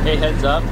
Hey, heads up.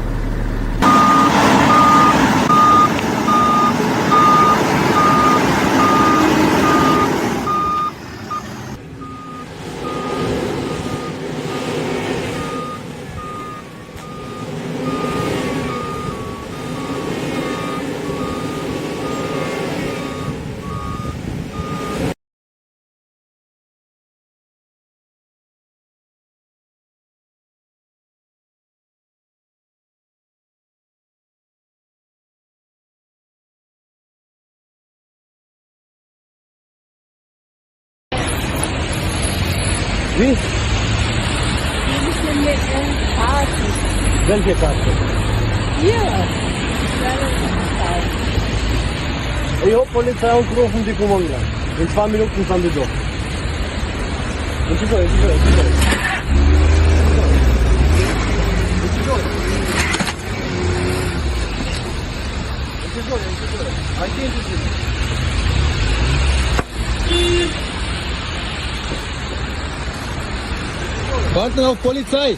Ji Welche Karte? Hier. Ich hab Polizei angerufen, die kommen gleich. In 2 Minuten sind die da. Und sie soll. Warten auf Polizei.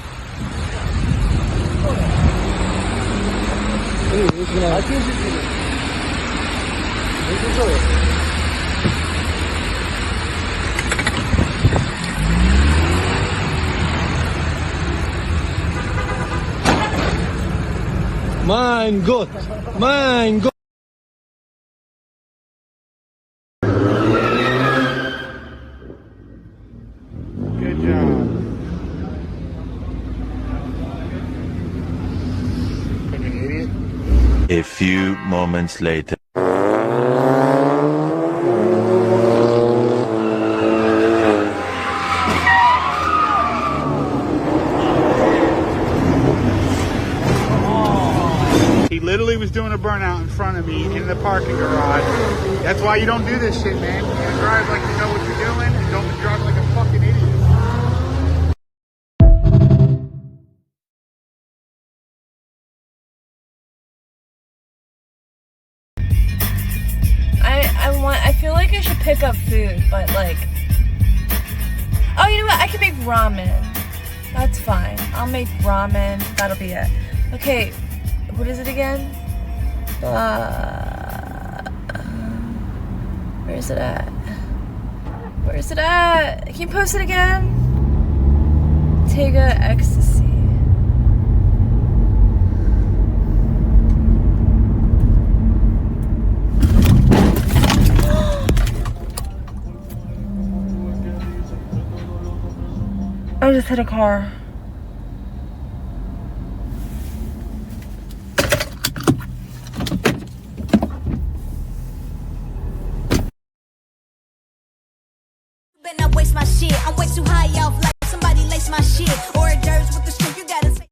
Mein Gott, mein Gott. Good job. Fucking idiot. A few moments later. He literally was doing a burnout in front of me in the parking garage. That's why you don't do this shit, man. You gotta drive like you know what you're doing and don't drive like a fucking idiot. I feel like I should pick up food, but like, oh, you know what? I can make ramen. That's fine. I'll make ramen. That'll be it. Okay, what is it again? Where is it at? Where is it at? Can you post it again? Tega Ecstasy. I just hit a car. I waste my shit. I'm way too